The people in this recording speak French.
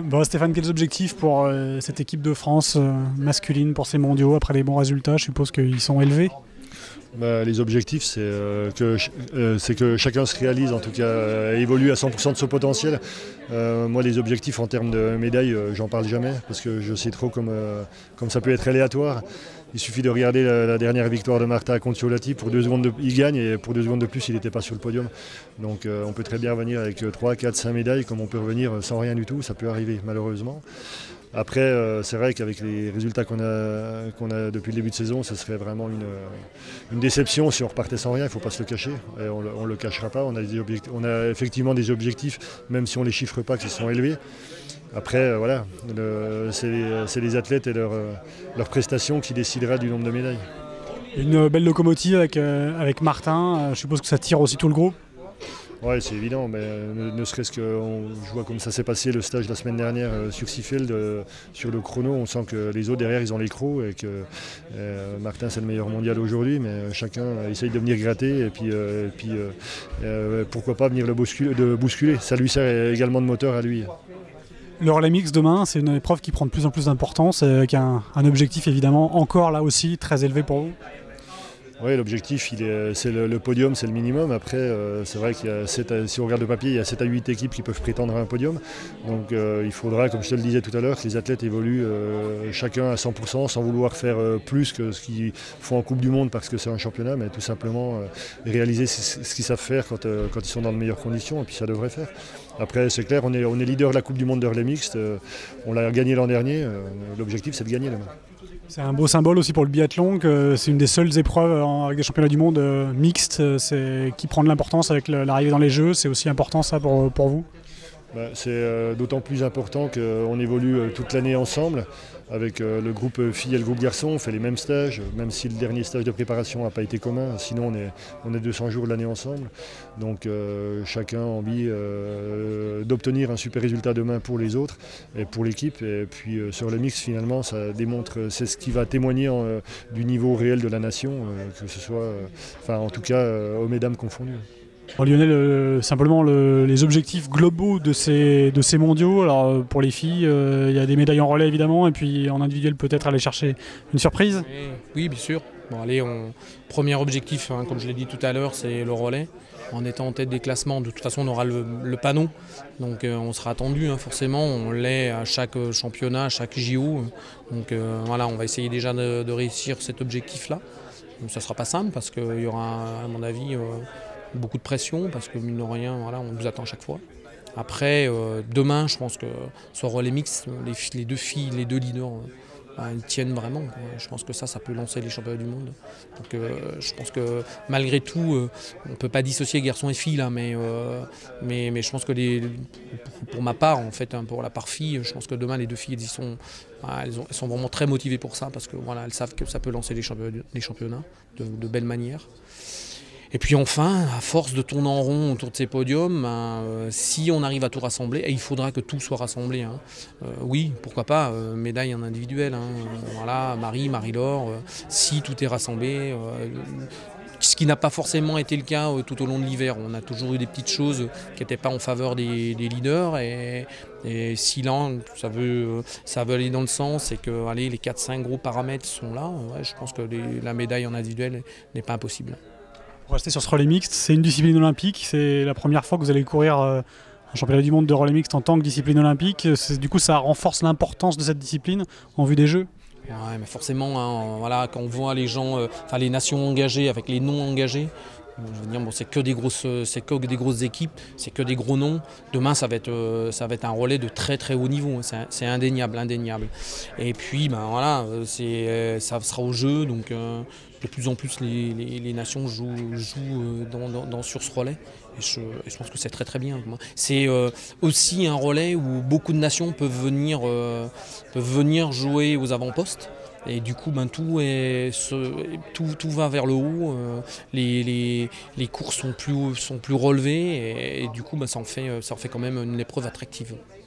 Bon, Stéphane, quels objectifs pour cette équipe de France masculine pour ces mondiaux après les bons résultats? Je suppose qu'ils sont élevés. Les objectifs, c'est que chacun se réalise, en tout cas, évolue à 100% de son potentiel. Moi, les objectifs en termes de médailles, j'en parle jamais, parce que je sais trop comme ça peut être aléatoire. Il suffit de regarder la dernière victoire de Marta contre Ciolati, pour 2 secondes il gagne, et pour 2 secondes de plus, il n'était pas sur le podium. Donc on peut très bien revenir avec 3, 4, 5 médailles, comme on peut revenir sans rien du tout, ça peut arriver malheureusement. Après, c'est vrai qu'avec les résultats qu'on a depuis le début de saison, ce serait vraiment une déception si on repartait sans rien, il ne faut pas se le cacher. Et on ne le cachera pas, on a effectivement des objectifs, même si on ne les chiffre pas, qui sont élevés. Après, voilà, c'est les athlètes et leurs prestations qui décidera du nombre de médailles. Une belle locomotive avec Martin, je suppose que ça tire aussi tout le groupe. Oui, c'est évident, mais ne serait-ce que je vois comme ça s'est passé le stage la semaine dernière sur Seafield, sur le chrono, on sent que les autres derrière ils ont les crocs et que Martin c'est le meilleur mondial aujourd'hui, mais chacun essaye de venir gratter et puis pourquoi pas venir le bousculer. Ça lui sert également de moteur à lui. Le relais mix demain, c'est une épreuve qui prend de plus en plus d'importance, avec un objectif évidemment encore là aussi très élevé pour vous. Oui, l'objectif, c'est le podium, c'est le minimum. Après, c'est vrai qu'il y a si on regarde le papier, il y a 7 à 8 équipes qui peuvent prétendre à un podium. Donc il faudra, comme je te le disais tout à l'heure, que les athlètes évoluent chacun à 100% sans vouloir faire plus que ce qu'ils font en Coupe du Monde parce que c'est un championnat, mais tout simplement réaliser ce qu'ils savent faire quand ils sont dans de meilleures conditions, et puis ça devrait faire. Après, c'est clair, on est leader de la Coupe du Monde de relais mixte. On l'a gagné l'an dernier. L'objectif, c'est de gagner demain. C'est un beau symbole aussi pour le biathlon, que c'est une des seules épreuves avec des championnats du monde mixtes, qui prend de l'importance avec l'arrivée dans les Jeux. C'est aussi important ça pour vous? C'est d'autant plus important qu'on évolue toute l'année ensemble. Avec le groupe filles et le groupe garçons, on fait les mêmes stages, même si le dernier stage de préparation n'a pas été commun. Sinon, on est 200 jours de l'année ensemble. Donc chacun a envie d'obtenir un super résultat demain pour les autres et pour l'équipe. Et puis sur le mix, finalement, ça démontre, c'est ce qui va témoigner du niveau réel de la nation, que ce soit, en tout cas, hommes et dames confondus. Bon, Lionel, simplement les objectifs globaux de ces mondiaux. Alors pour les filles, il y a des médailles en relais évidemment, et puis en individuel peut-être aller chercher une surprise. Oui, bien sûr. Bon, allez, premier objectif, comme je l'ai dit tout à l'heure, c'est le relais. En étant en tête des classements, de toute façon on aura le panneau, donc on sera attendu forcément, on l'est à chaque championnat, à chaque JO. Donc voilà, on va essayer déjà de réussir cet objectif-là. Ça ne sera pas simple parce qu'il y aura à mon avis beaucoup de pression, parce que mine de rien, voilà, on nous attend à chaque fois. Après, demain, je pense que sur relais mix, les 2 filles, les 2 leaders, ils tiennent vraiment. Je pense que ça peut lancer les championnats du monde. Donc, je pense que malgré tout, on ne peut pas dissocier garçons et filles là, mais je pense que pour ma part, en fait, pour la part fille, je pense que demain les 2 filles, elles sont vraiment très motivées pour ça, parce que voilà, elles savent que ça peut lancer les championnats de belle manière. Et puis enfin, à force de tourner en rond autour de ces podiums, si on arrive à tout rassembler, et il faudra que tout soit rassemblé, oui, pourquoi pas, médaille en individuel, voilà, Marie-Laure, si tout est rassemblé, ce qui n'a pas forcément été le cas tout au long de l'hiver. On a toujours eu des petites choses qui n'étaient pas en faveur des leaders, et si là, ça veut aller dans le sens, et que allez, les 4-5 gros paramètres sont là, je pense que la médaille en individuel n'est pas impossible. Pour rester sur ce relais mixte, c'est une discipline olympique, c'est la première fois que vous allez courir un championnat du monde de relais mixte en tant que discipline olympique. Du coup, ça renforce l'importance de cette discipline en vue des Jeux. Ouais, mais forcément, voilà, quand on voit les gens, les nations engagées avec les non engagés, je veux dire, bon, c'est que des grosses équipes, c'est que des gros noms. Demain, ça va être un relais de très très haut niveau, c'est indéniable. Et puis, voilà, ça sera au jeu, donc de plus en plus les nations jouent sur ce relais. Et je pense que c'est très très bien. C'est aussi un relais où beaucoup de nations peuvent venir jouer aux avant-postes. Et du coup, tout va vers le haut, les courses sont plus relevées, et du coup, ça en fait quand même une épreuve attractive.